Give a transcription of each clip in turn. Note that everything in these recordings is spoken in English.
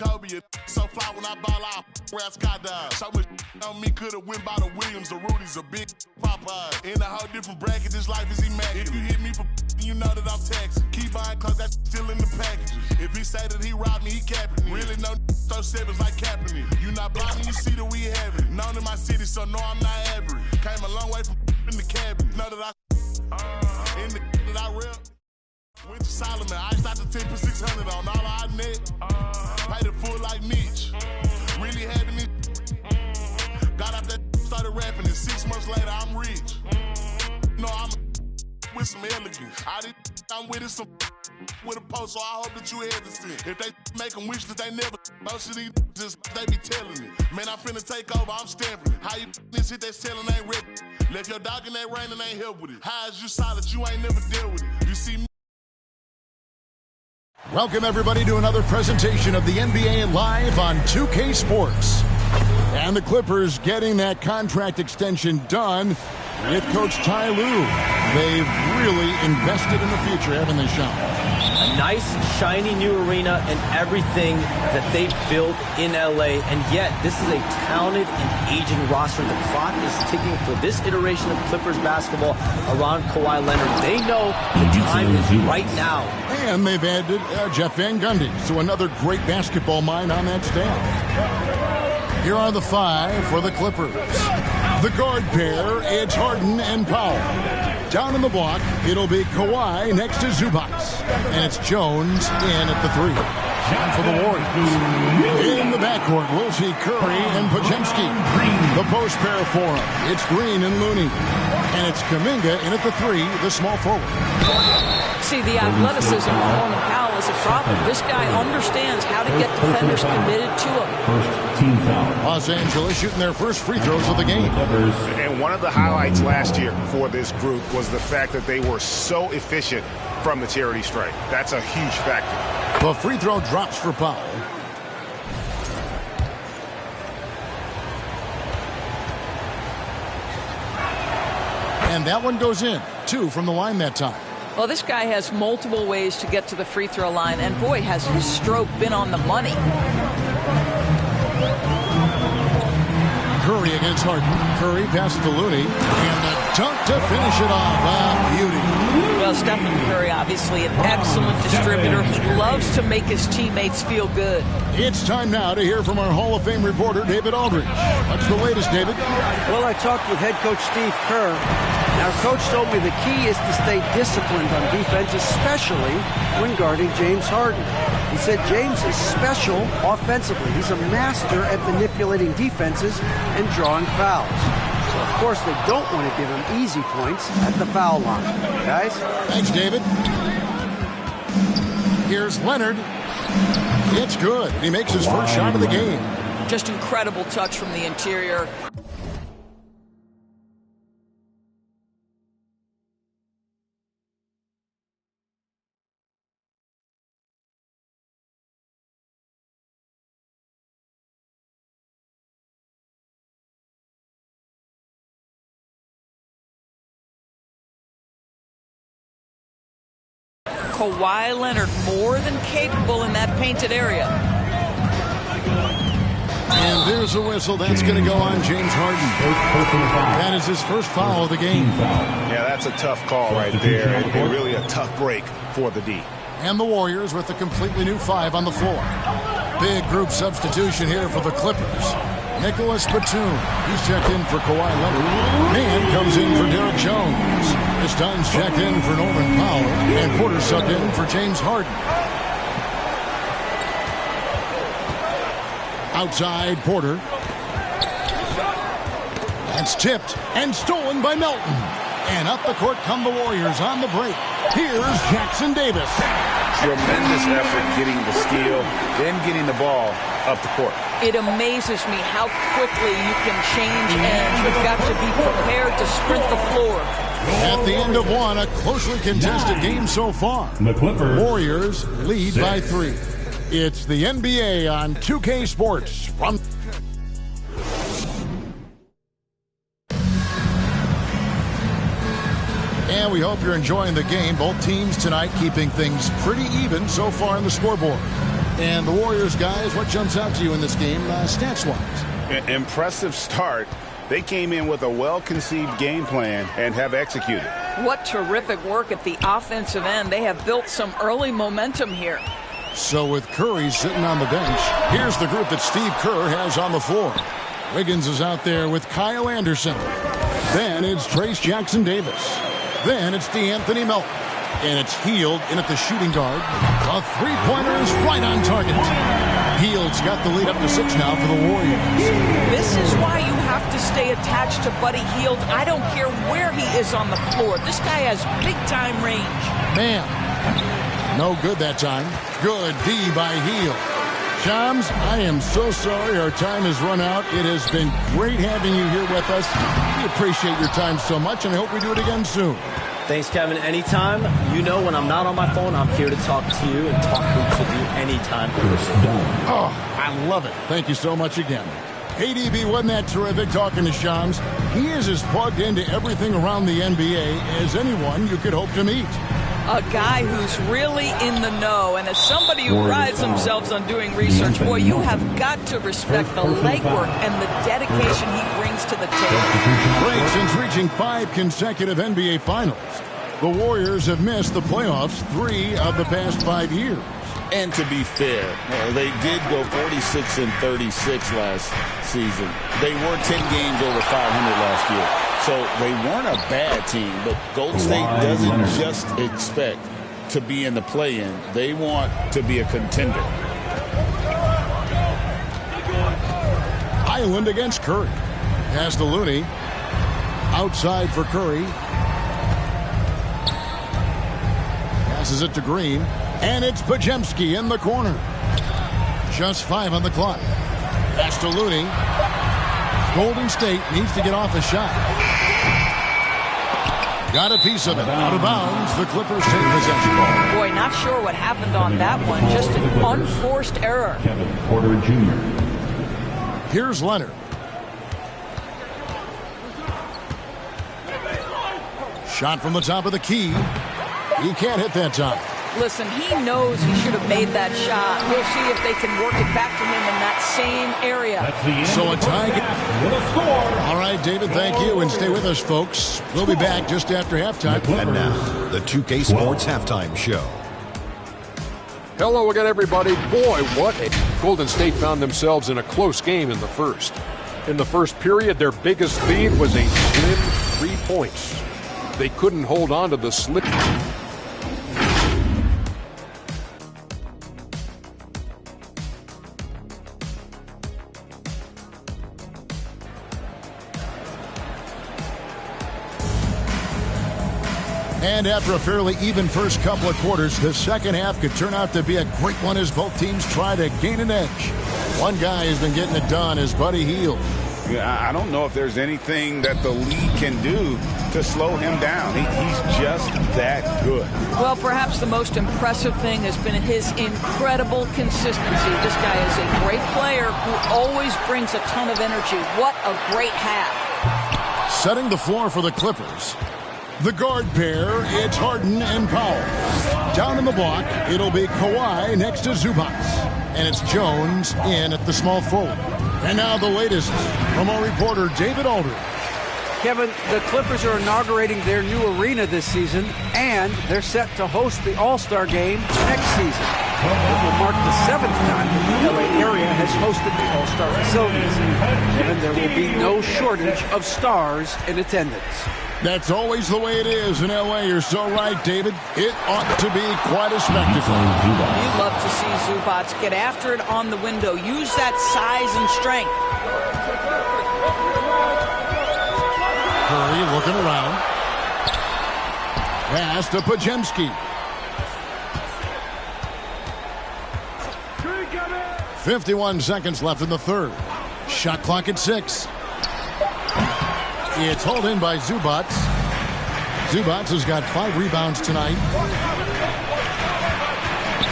Kobe, so fly when I ball out, where I skydive. So much on me could've went by the Williams, the Rudies, a big Popeye. In a whole different bracket, this life is immaculate. If you hit me for you know that I'm taxing. Keep buying cause that's still in the packages. If he say that he robbed me, he capping me. Really no throw sevens like Kaepernick. You not blind when you see that we have it. Known in my city, so no, I'm not average. Came a long way from in the cabin. Know that I in the that I rep. Went to Solomon, I iced out the 10 for 600 on all our net. Paid it full like Mitch. Really having it. Got out that started rapping, and 6 months later I'm rich. No, I'm with some elegance. I'm with it some with a post, so I hope that you hesitant. If they make them wish that they never, most of these just they be telling it. Man, I'm finna take over, I'm stamping it. How you this hit that selling ain't ready. Left your dog in that rain and ain't help with it. How is you solid, you ain't never dealt with it. You see me. Welcome, everybody, to another presentation of the NBA Live on 2K Sports. And the Clippers getting that contract extension done with Coach Ty Lue. They've really invested in the future, haven't they, Sean? A nice, shiny new arena and everything that they've built in LA. And yet, this is a talented and aging roster. The clock is ticking for this iteration of Clippers basketball around Kawhi Leonard. They know the time is right now. And they've added Jeff Van Gundy, so another great basketball mind on that staff. Here are the 5 for the Clippers. The guard pair, it's Harden and Powell. Down in the block, it'll be Kawhi next to Zubac. And it's Jones in at the 3. Time for the Warriors. In the backcourt, we'll see Curry and Podziemski. The post pair for him, it's Green and Looney. And it's Kuminga in at the 3, the small forward. See, the athleticism of Norman Powell is a problem. This guy understands how to get defenders committed to him. First team foul. Los Angeles shooting their first free throws of the game. And one of the highlights last year for this group was the fact that they were so efficient from the charity stripe. That's a huge factor. The free throw drops for Powell. And that one goes in. 2 from the line that time. Well, this guy has multiple ways to get to the free throw line, and boy, has his stroke been on the money. Curry against Harden. Curry passes to Looney, and the dunk to finish it off. Beauty. Well, Stephen Curry, obviously an excellent distributor. He loves to make his teammates feel good. It's time now to hear from our Hall of Fame reporter, David Aldridge. What's the latest, David? Well, I talked with head coach Steve Kerr. Our coach told me the key is to stay disciplined on defense, especially when guarding James Harden. He said James is special offensively. He's a master at manipulating defenses and drawing fouls. So, of course, they don't want to give him easy points at the foul line. Guys? Thanks, David. Here's Leonard. It's good. He makes his first shot of the game. Just incredible touch from the interior. Kawhi Leonard more than capable in that painted area. And there's a whistle. That's going to go on James Harden. That is his first foul of the game. Yeah, that's a tough call right there, and really a tough break for the D. And the Warriors with a completely new 5 on the floor. Big group substitution here for the Clippers. Nicholas Batum, he's checked in for Kawhi Leonard. Man comes in for Derek Jones. Chris Dunn's checked in for Norman Powell. And Porter subbed in for James Harden. Outside, Porter. That's tipped and stolen by Melton. And up the court come the Warriors on the break. Here's Jackson Davis. Tremendous effort getting the steal, then getting the ball up the court. It amazes me how quickly you can change ends. You've got to be prepared to sprint the floor. At the end of one, a closely contested game so far. The Clippers. Warriors lead by 3. It's the NBA on 2K Sports from... And we hope you're enjoying the game. Both teams tonight keeping things pretty even so far on the scoreboard. And the Warriors, guys, what jumps out to you in this game, stats-wise? Impressive start. They came in with a well-conceived game plan and have executed. What terrific work at the offensive end. They have built some early momentum here. So with Curry sitting on the bench, here's the group that Steve Kerr has on the floor. Wiggins is out there with Kyle Anderson. Then it's Trace Jackson-Davis. Then it's DeAnthony Melton. And it's Hield in at the shooting guard. A three-pointer is right on target. Hield's got the lead up to 6 now for the Warriors. This is why you have to stay attached to Buddy Hield. I don't care where he is on the floor. This guy has big-time range. Man, no good that time. Good D by Hield. Shams, I am so sorry our time has run out. It has been great having you here with us. We appreciate your time so much, and I hope we do it again soon. Thanks, Kevin. Anytime. You know when I'm not on my phone, I'm here to talk to you and talk hoops with you anytime. Oh, I love it. Thank you so much again. KDB, wasn't that terrific talking to Shams? He is as plugged into everything around the NBA as anyone you could hope to meet. A guy who's really in the know, and as somebody who prides themselves on doing research, boy, you have got to respect the legwork and the dedication he brings to the table. Great, since reaching 5 consecutive NBA Finals, the Warriors have missed the playoffs 3 of the past 5 years. And to be fair, they did go 46-36 last season. They were 10 games over 500 last year. So they weren't a bad team, but Golden State doesn't just expect to be in the play-in. They want to be a contender. Island against Curry. Pass to Looney. Outside for Curry. Passes it to Green. And it's Podziemski in the corner. Just 5 on the clock. Pass to Looney. Golden State needs to get off a shot. Got a piece of it. Out of bounds. The Clippers take possession. Boy, not sure what happened on that one. Just an unforced error. Kevin Porter Jr. Here's Leonard. Shot from the top of the key. He can't hit that time. Listen, he knows he should have made that shot. We'll see if they can work it back to him in that same area. So a tie. All right, David, thank you. And stay with us, folks. We'll be back just after halftime. And now, the 2K Sports Halftime Show. Hello again, everybody. Boy, what a... Golden State found themselves in a close game in the first. In the first period, their biggest lead was a slim 3 points. They couldn't hold on to the slip. And after a fairly even first couple of quarters, the second half could turn out to be a great one as both teams try to gain an edge. One guy has been getting it done is Buddy Hield. Yeah, I don't know if there's anything that the league can do to slow him down. He's just that good. Well, perhaps the most impressive thing has been his incredible consistency. This guy is a great player who always brings a ton of energy. What a great half. Setting the floor for the Clippers. The guard pair, it's Harden and Powell. Down in the block, it'll be Kawhi next to Zubac. And it's Jones in at the small forward. And now the latest from our reporter, David Aldridge. Kevin, the Clippers are inaugurating their new arena this season, and they're set to host the All-Star Game next season. It will mark the 7th time that the LA area has hosted the All-Star facilities. And there will be no shortage of stars in attendance. That's always the way it is in L.A. You're so right, David. It ought to be quite a spectacle. You'd love to see Zubac get after it on the window. Use that size and strength. Curry looking around. Pass to Podziemski. 51 seconds left in the third. Shot clock at 6. It's hauled in by Zubac. Zubac has got 5 rebounds tonight.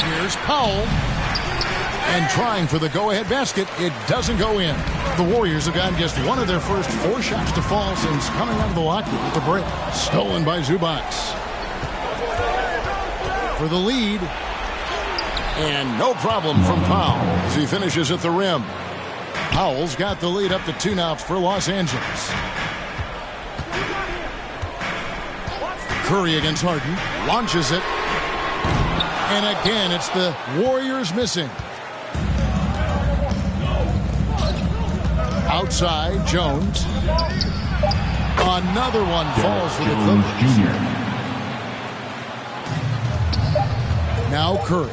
Here's Powell. And trying for the go-ahead basket. It doesn't go in. The Warriors have gotten just one of their first 4 shots to fall since coming out of the locker room with the break. Stolen by Zubac. For the lead. And no problem from Powell as he finishes at the rim. Powell's got the lead up to 2 now for Los Angeles. Curry against Harden. Launches it. And again, it's the Warriors missing. Outside, Jones. Another one falls for the Clippers. Now Curry.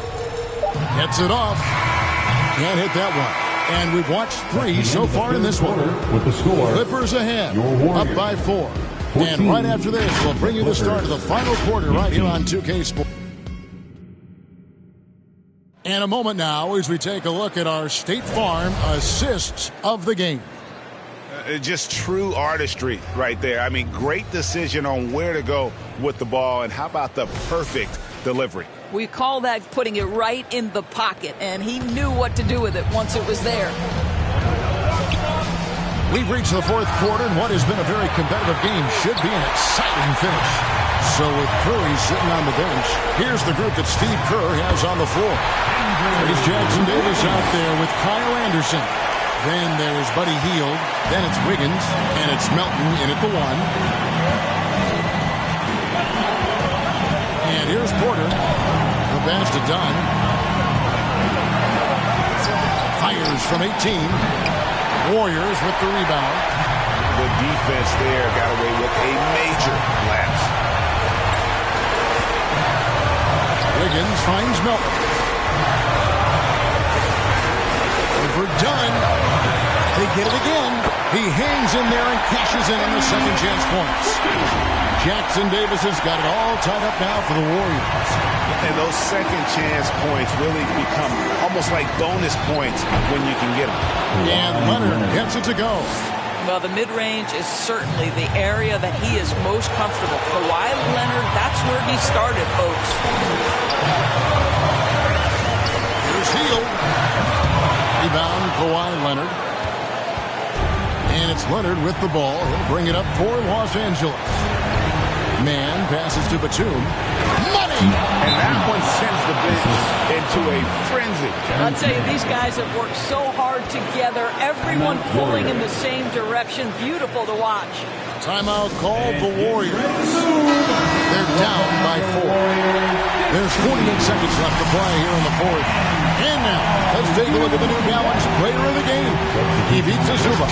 Gets it off. Can't hit that one. And we've watched 3 so far in this one. With the score, Clippers ahead, up by 4. And right after this, we'll bring you the start of the final quarter right here on 2K Sports. And a moment now as we take a look at our State Farm assists of the game. Just true artistry right there. I mean, great decision on where to go with the ball, and how about the perfect delivery? We call that putting it right in the pocket, and he knew what to do with it once it was there. We've reached the 4th quarter, and what has been a very competitive game should be an exciting finish. So with Curry sitting on the bench, here's the group that Steve Kerr has on the floor. There's Jackson Davis out there with Kyle Anderson. Then there's Buddy Hield. Then it's Wiggins. And it's Melton in at the 1. And here's Porter. The pass to Dunn. Fires from 18. Warriors with the rebound. The defense there got away with a major lapse. Wiggins finds Melton. Over Dunn. They get it again. He hangs in there and cashes in on the second chance points. Jackson Davis has got it all tied up now for the Warriors. And those second chance points really become almost like bonus points when you can get them. And Leonard gets it to go. Well, the mid-range is certainly the area that he is most comfortable. Kawhi Leonard, that's where he started, folks. Here's Hield. Rebound, Kawhi Leonard. And it's Leonard with the ball. He'll bring it up for Los Angeles. Man passes to Batum. Money! And that one sends the bench into a frenzy. I'll tell you, these guys have worked so hard together. Everyone pulling in the same direction. Beautiful to watch. Timeout called the Warriors. They're down by 4. There's 48 seconds left to play here in the 4th. And now, let's take a look at the New Balance player of the game, Ivica Zubac.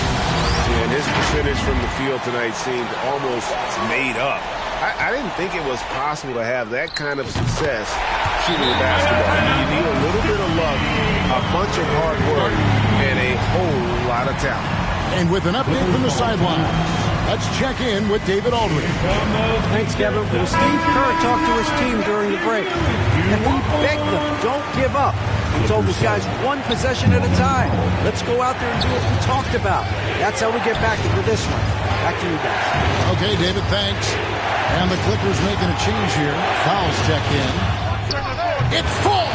And his percentage from the field tonight seemed almost made up. I didn't think it was possible to have that kind of success shooting the basketball. You need a little bit of luck, a bunch of hard work, and a whole lot of talent. And with an update from the sideline, let's check in with David Aldridge. Thanks, Kevin. Well, Steve Kerr talked to his team during the break, and he begged them, don't give up. He told his guys, 1 possession at a time. Let's go out there and do what we talked about. That's how we get back into this one. Back to you guys. Okay, David, thanks. And the Clippers making a change here. Fouls checked in. It falls!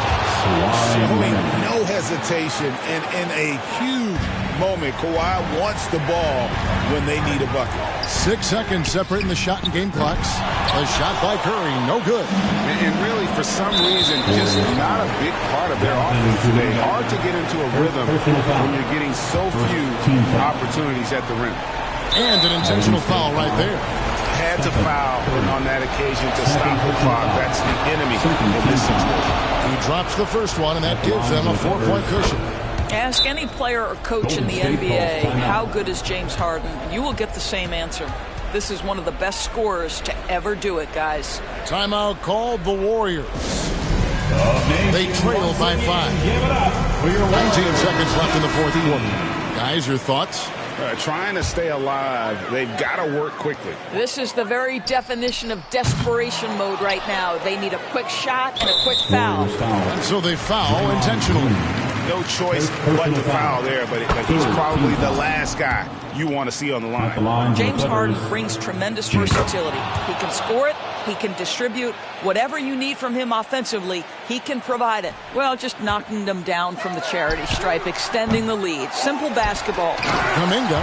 Showing no hesitation, and in a huge moment, Kawhi wants the ball when they need a bucket. 6 seconds separating the shot and game clocks. A shot by Curry, no good. And really, for some reason, just not a big part of their offense today. Hard to get into a rhythm when you're getting so few opportunities at the rim. And an intentional foul right there. Had to foul on that occasion to stop the clock. That's the enemy in this situation. He drops the first one, and that gives them a 4-point cushion. Ask any player or coach in the NBA, how good is James Harden? You will get the same answer. This is one of the best scorers to ever do it, guys. Timeout called the Warriors. They trail by 5. 19 seconds left in the 4th quarter. Guys, your thoughts? Trying to stay alive, they've got to work quickly. This is the very definition of desperation mode right now. They need a quick shot and a quick foul. And so they foul intentionally. no choice but to foul there, but he's probably the last guy you want to see on the line. James Harden brings tremendous versatility. He can score it, he can distribute. Whatever you need from him offensively, he can provide it. Well, just knocking them down from the charity stripe, extending the lead. Simple basketball. Kuminga.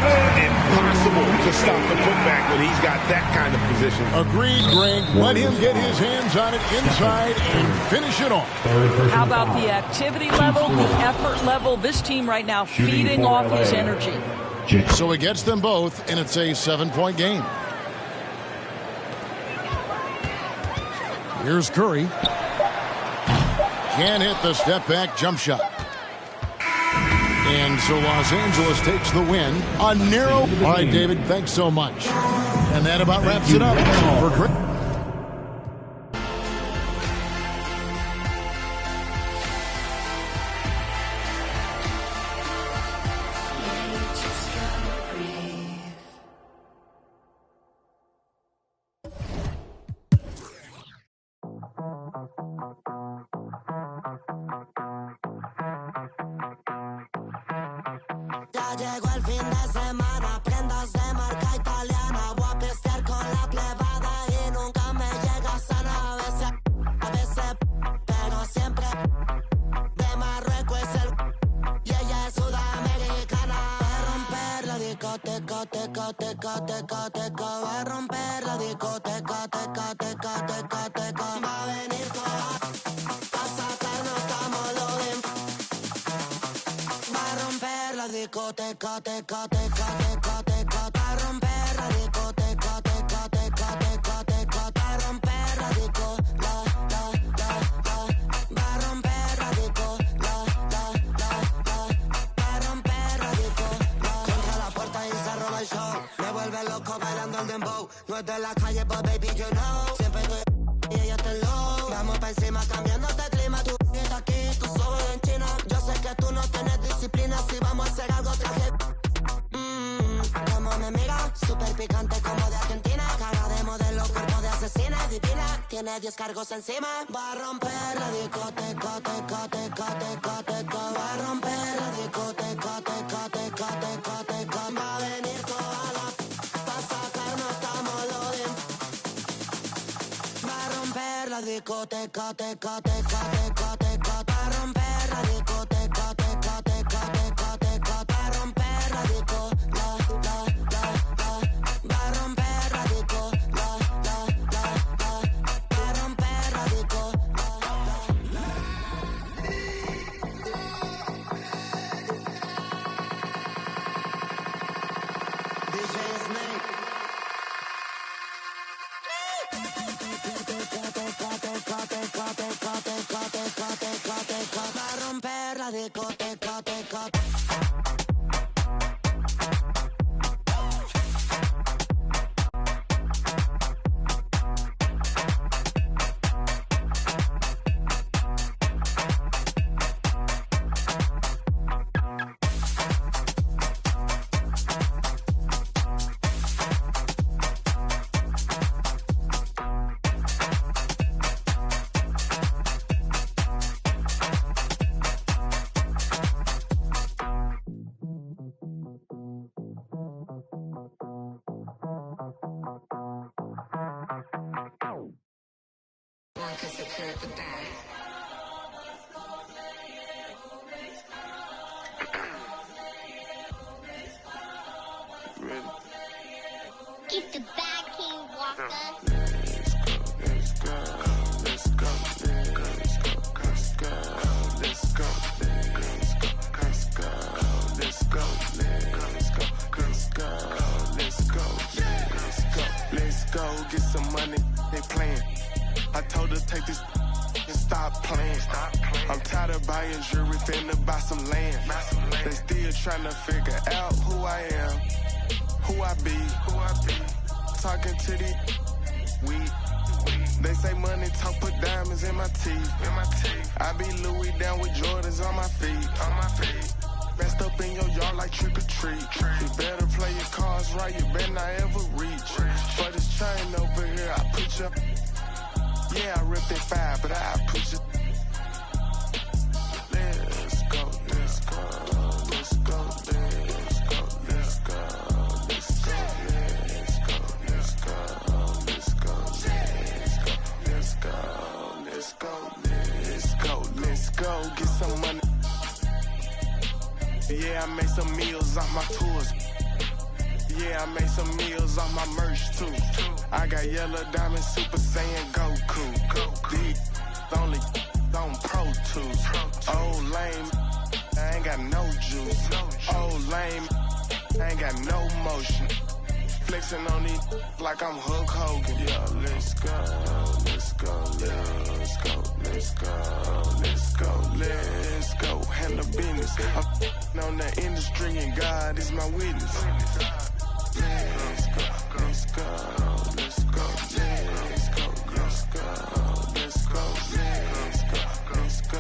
Impossible to stop the putback when he's got that kind of position. Agreed, Greg. Let him get his hands on it inside and finish it off. How about the activity level, the effort level? This team right now feeding off his energy. So he gets them both, and it's a 7-point game. Here's Curry. Can't hit the step-back jump shot. And so Los Angeles takes the win. A narrow... All right, David, thanks so much. And that about wraps it up for Greg. Llegó el fin de semana, prendas de marca italiana. Voy a pistear con la plebada y nunca me llega sana. A veces, pero siempre de Marruecos es el y ella es sudamericana. Va a romper la discoteca, teca, teca, teca, teca. Va a romper la discoteca, teca, teca, teca, teca. Va a venir toda a sacarnos como lo de. Va a romper la discoteca, teca, teca, teca, teca. Va a romper la discoteca, teca, teca, teca, teca. Va a romper la disco, la. Va a romper la disco, la. Va a romper la disco, la. Contra la puerta y se roba el show. Me vuelve loco bailando el dembow. No es de la calle, but baby, you know. Siempre estoy y ella está low. Vamos pa' encima cambiándote el clima. Tú estás aquí, tú solo en China. Yo sé que tú no tienes disciplina. Si vamos a hacer algo, traje. Como me mira, súper picante como de Argentina. Cara de modelo, cuerpo de asesina, divina. Tiene 10 cargos encima. Va a romper la discoteca, teca, teca, teca, teca. Va a romper la discoteca, teca, teca, teca, teca. Va a venir toda la pa' sacarnos como lo de. Va a romper la discoteca, teca, teca, teca, teca. Va a romper la discoteca, teca, teca, teca, teca. Va a romper la disco, la. Va a romper la disco, la. Va a romper la disco, la. DJ Snake. Va a romper la discoteca, teca. Keep the bag, King Walker. Let's go, get some money, they playing. I told her take this and stop playing. I'm tired of buying jewelry, finna buy some land. They still trying to figure out who I am, who I be. Talking to the weed. They say money talk, put diamonds in my teeth. I be Louis down with Jordans on my feet. Messed up in your yard like trick or treat. You better play your cards right, you better not ever reach. For this chain over here, I put you. Yeah, I ripped it 5, but I put you. Let's Yeah, I made some meals off my tours. Yeah, I made some meals off my merch too. I got yellow diamond Super Saiyan Goku. These only on Pro Tools. Old lame, I ain't got no juice. Old lame, I ain't got no motion. Flexing on these like I'm Hulk Hogan. Yeah, let's go, let's go, let's go, let's go, let's go, let's go. Handle business. I'm on the industry and God is my witness. Let's go, let's go, let's go, let's go, let's go, let's go, let's go,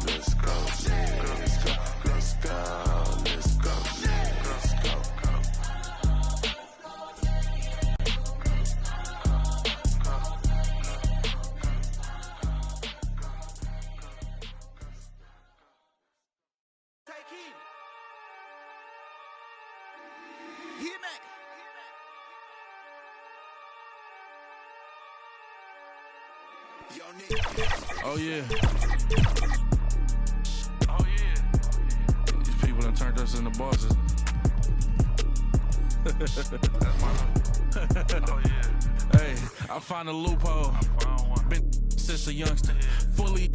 let's go, let's go, let's go, let's go, let's go, let's go. Oh yeah. Oh yeah. These people done turned us into bosses. Oh yeah. Hey, I found a loophole. Been since a youngster. Fully,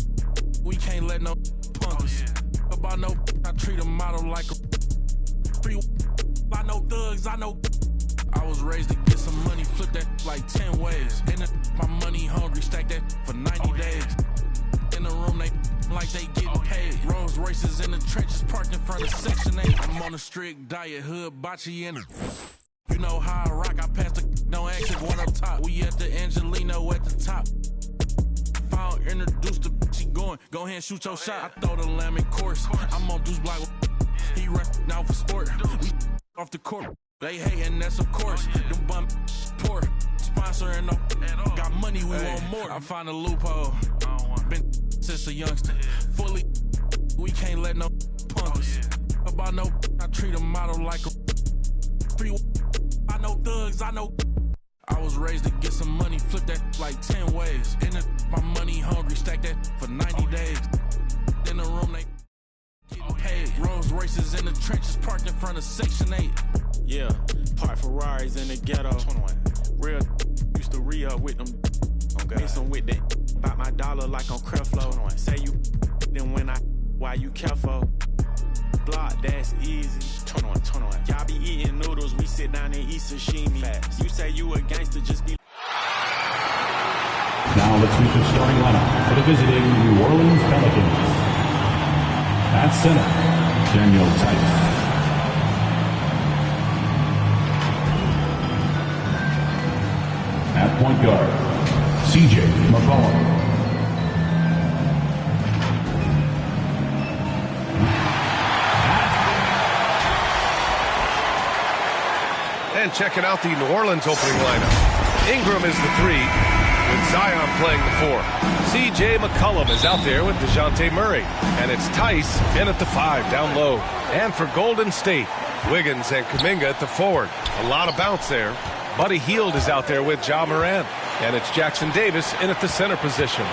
we can't let no punk us. About no, I treat a model like a free. I know thugs, I know. I was raised to get some money, flip that like 10 ways. And my money hungry, stack that for 90 days. In the room, they like they getting paid. Rolls Royces in the trenches, parked in front of Section 8. I'm on a strict diet, hood, bocce in it. You know how I rock, I pass the don't ask if one up top. We at the Angelino at the top. If I don't introduce the she going, go ahead and shoot your shot. I throw the lamb in course, I'm on Deuce Block. He rest now for sport. We off the court. They hating, that's of course. Them bum poor. Sponsoring no. Got money, we want more. I find a loophole. Been since a youngster. Fully, we can't let no punk us. About no, I treat a model like a free. I know thugs, I know. I was raised to get some money, flip that like 10 ways. In the, my money hungry, stack that for 90 days. In the room, they getting paid. Rolls Royces in the trenches, parked in front of Section 8. Yeah, park Ferraris in the ghetto. 21. Real used to re-up with them. Okay. Mix them with that. Bought my dollar like on Creflo. 21. Say you then when I why you careful. Block, that's easy. 21. Y'all be eating noodles, we sit down and eat sashimi. Fast. You say you a gangster, just be. Now let's meet the starting lineup for the visiting New Orleans Pelicans. At center, Daniel Tice. At point guard, CJ McCollum. And checking out the New Orleans opening lineup. Ingram is the 3, with Zion playing the 4. CJ McCollum is out there with DeJounte Murray. And it's Tice in at the 5 down low. And for Golden State, Wiggins and Kuminga at the forward. A lot of bounce there. Buddy Hield is out there with Ja Morant. And it's Jackson Davis in at the center position.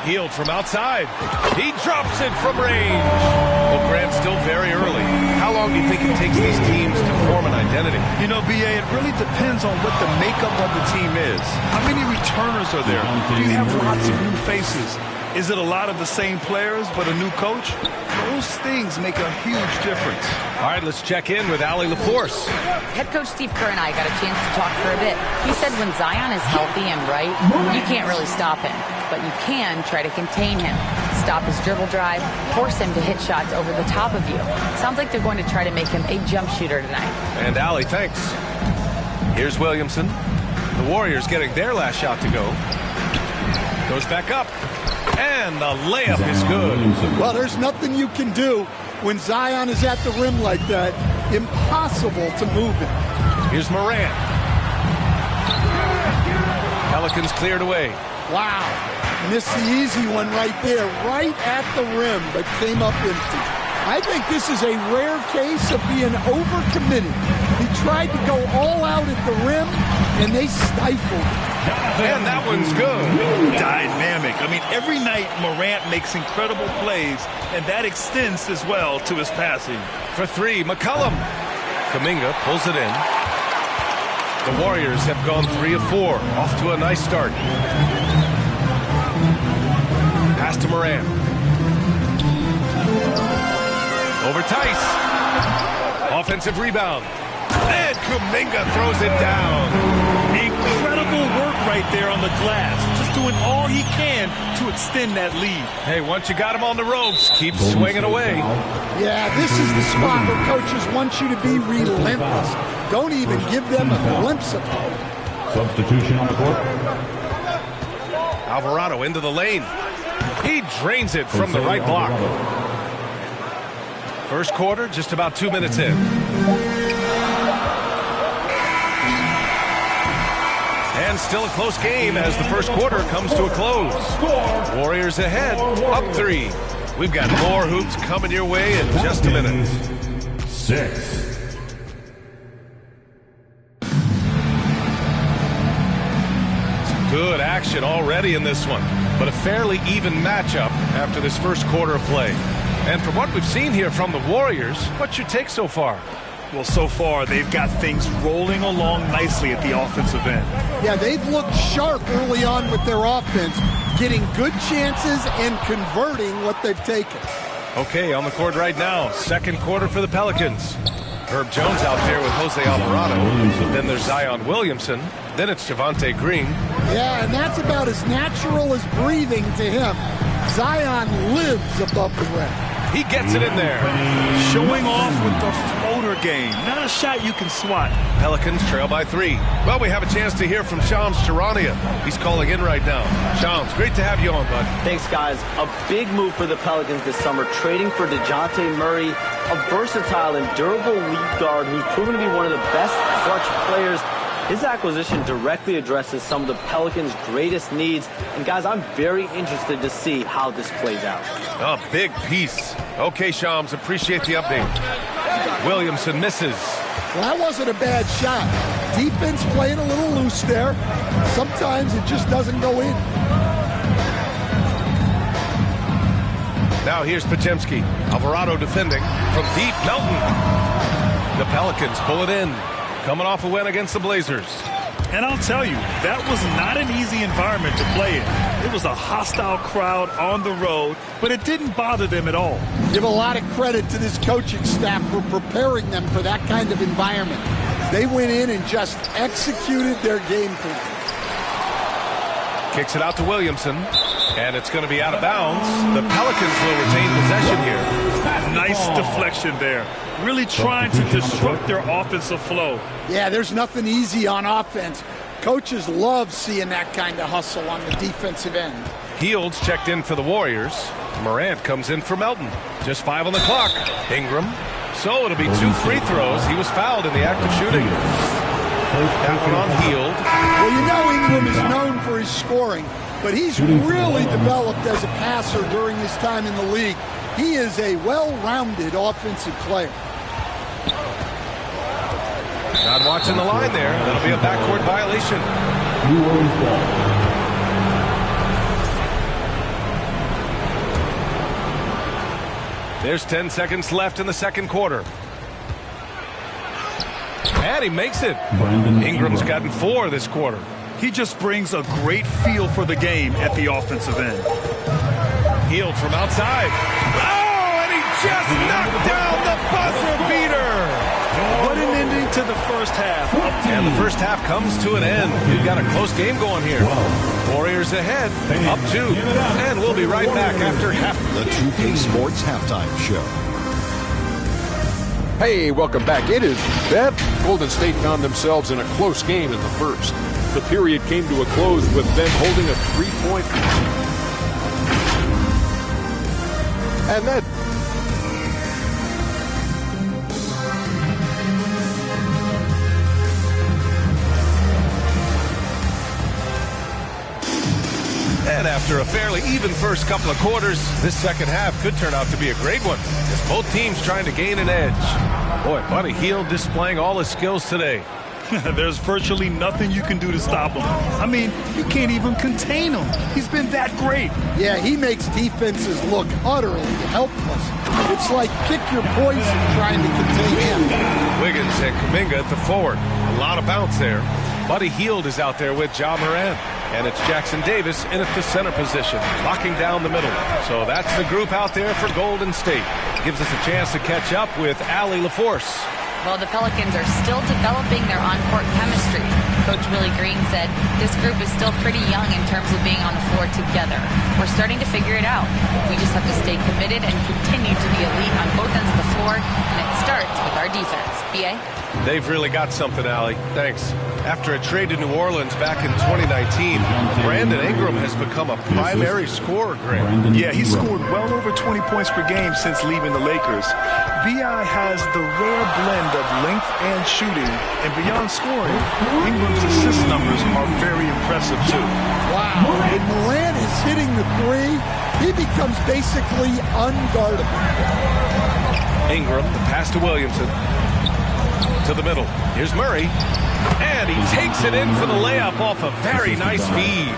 Hield from outside. He drops it from range. Well, Grant, still very early. How long do you think it takes these teams to form an identity? You know, B.A., it really depends on what the makeup of the team is. How many returners are there? Do you have lots of new faces? Is it a lot of the same players but a new coach? Those things make a huge difference. All right, let's check in with Allie LaForce. Head coach Steve Kerr and I got a chance to talk for a bit. He said when Zion is healthy and right, you can't really stop him. But you can try to contain him. Stop his dribble drive, force him to hit shots over the top of you. Sounds like they're going to try to make him a jump shooter tonight. And Allie, thanks. Here's Williamson. The Warriors getting their last shot to go. Goes back up. And the layup is good. Well, there's nothing you can do when Zion is at the rim like that. Impossible to move him. Here's Morant. Pelicans cleared away. Wow. Missed the easy one right there, right at the rim, but came up empty. I think this is a rare case of being overcommitted tried to go all out at the rim, and they stifled. And that one's good. Dynamic. I mean, every night Morant makes incredible plays, and that extends as well to his passing. For three, McCollum. Kuminga pulls it in. The Warriors have gone 3 of 4. Off to a nice start. Pass to Morant. Over Tice. Offensive rebound. And Kuminga throws it down. Incredible work right there on the glass. Just doing all he can to extend that lead. Hey, once you got him on the ropes, keep swinging away. Yeah, this is the spot where coaches want you to be relentless. Don't even give them a glimpse of hope. Substitution on the court. Alvarado into the lane. He drains it from the right block. First quarter, just about 2 minutes in. And still a close game as the first quarter comes to a close. Warriors ahead, up 3. We've got more hoops coming your way in just a minute. 6. Some good action already in this one, but a fairly even matchup after this first quarter of play. And from what we've seen here from the Warriors, what's your take so far? Well, so far, they've got things rolling along nicely at the offensive end. Yeah, they've looked sharp early on with their offense, getting good chances and converting what they've taken. Okay, on the court right now, second quarter for the Pelicans. Herb Jones out there with Jose Alvarado. Then there's Zion Williamson. Then it's Javonte Green. Yeah, and that's about as natural as breathing to him. Zion lives above the rim. He gets it in there. Showing off with the floater game. Not a shot you can swat. Pelicans trail by 3. Well, we have a chance to hear from Shams Charania. He's calling in right now. Shams, great to have you on, bud. Thanks, guys. A big move for the Pelicans this summer, trading for DeJounte Murray, a versatile and durable lead guard who's proven to be one of the best clutch players. His acquisition directly addresses some of the Pelicans' greatest needs. And, guys, I'm very interested to see how this plays out. A big piece. Okay, Shams, appreciate the update. Williamson misses. Well, that wasn't a bad shot. Defense playing a little loose there. Sometimes it just doesn't go in. Now here's Podziemski. Alvarado defending from deep. Melton. The Pelicans pull it in. Coming off a win against the Blazers. And I'll tell you, that was not an easy environment to play in. It was a hostile crowd on the road, but it didn't bother them at all. Give a lot of credit to this coaching staff for preparing them for that kind of environment. They went in and just executed their game plan. Kicks it out to Williamson, and it's going to be out of bounds. The Pelicans will retain possession here. Nice deflection there. Really trying to disrupt their offensive flow. Yeah, there's nothing easy on offense. Coaches love seeing that kind of hustle on the defensive end. Fields checked in for the Warriors. Morant comes in for Melton. Just 5 on the clock. Ingram. So it'll be 2 free throws. He was fouled in the act of shooting. That one on Hield. Well, you know Ingram is known for his scoring, but he's really developed as a passer during his time in the league. He is a well-rounded offensive player. Not watching the line there. That'll be a backcourt violation. There's 10 seconds left in the second quarter. And he makes it. Ingram's gotten 4 this quarter. He just brings a great feel for the game at the offensive end. Hield from outside. Oh, and he just knocked down the buzzer beater. What an ending to the first half. And the first half comes to an end. We've got a close game going here. Warriors ahead, up 2. And we'll be right back after half. The 2K Sports Halftime Show. Hey, welcome back. It is Bet. Golden State found themselves in a close game in the first. The period came to a close with them holding a 3-point. And that. And after After a fairly even first couple of quarters, this second half could turn out to be a great one, as both teams trying to gain an edge. Boy, Buddy Hield displaying all his skills today. There's virtually nothing you can do to stop him. I mean, you can't even contain him. He's been that great. Yeah, he makes defenses look utterly helpless. It's like pick your poison trying to contain him. Wiggins and Kuminga at the forward. A lot of bounce there. Buddy Hield is out there with Ja Morant. And it's Jackson Davis in at the center position, locking down the middle. So that's the group out there for Golden State. Gives us a chance to catch up with Allie LaForce. Well, the Pelicans are still developing their on-court chemistry. Coach Willie Green said this group is still pretty young in terms of being on the floor together. We're starting to figure it out. We just have to stay committed and continue to be elite on both ends of the floor, and it starts with our defense. B.A.? They've really got something, Allie. Thanks. After a trade to New Orleans back in 2019, Brandon Ingram has become a primary scorer, Graham. Yeah, he's scored well over 20 points per game since leaving the Lakers. B.I. has the rare blend of length and shooting, and beyond scoring, Ingram's assist numbers are very impressive, too. Wow, when Morant is hitting the three, he becomes basically unguardable. Ingram, the pass to Williamson. To the middle. Here's Murray. And he takes it in for the layup off a very nice feed.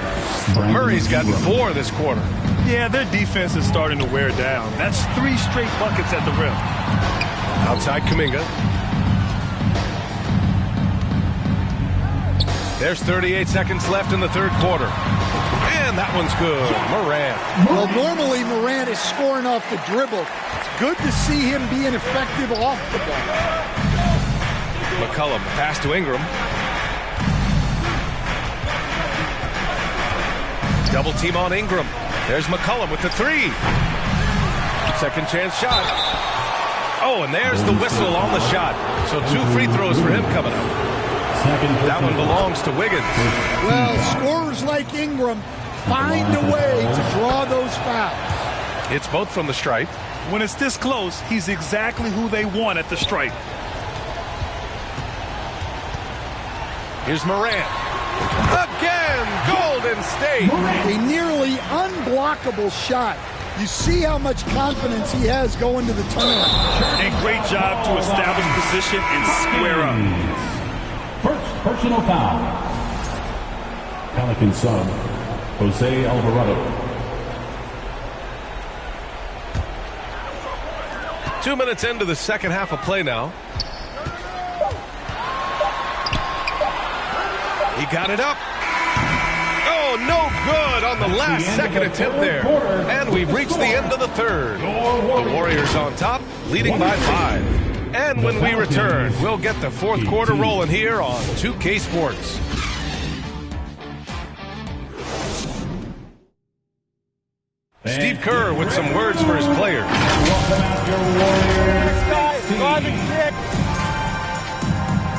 Murray's gotten 4 this quarter. Yeah, their defense is starting to wear down. That's 3 straight buckets at the rim. Outside Kuminga. There's 38 seconds left in the third quarter. And that one's good. Morant. Well, normally Morant is scoring off the dribble. It's good to see him being effective off the ball. McCollum, pass to Ingram. Double team on Ingram. There's McCollum with the 3. Second chance shot. Oh, and there's the whistle on the shot. So 2 free throws for him coming up. That one belongs to Wiggins. Well, scorers like Ingram find a way to draw those fouls. It's both from the stripe. When it's this close, he's exactly who they want at the stripe. Here's Morant. Again, Golden State. A nearly unblockable shot. You see how much confidence he has going to the tournament. And great job to establish position and square up. First personal foul. Pelican sub, Jose Alvarado. 2 minutes into the second half of play now. He got it up. Oh, no good on the last second attempt there. And we've reached the end of the third. The Warriors on top, leading by 5. And when we return, we'll get the fourth quarter rolling here on 2K Sports. Steve Kerr with some words for his players.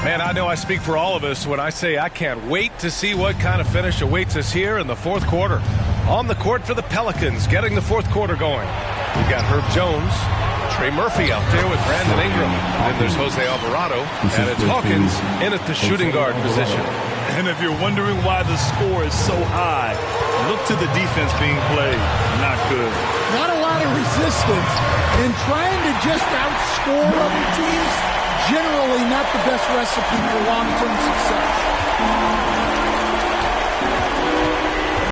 Man, I know I speak for all of us when I say I can't wait to see what kind of finish awaits us here in the fourth quarter. On the court for the Pelicans, getting the fourth quarter going. We've got Herb Jones, Trey Murphy out there with Brandon Ingram. Then there's Jose Alvarado, and it's Hawkins in at the shooting guard position. And if you're wondering why the score is so high, look to the defense being played. Not good. Not a lot of resistance. And trying to just outscore other teams, generally not the best recipe for long-term success.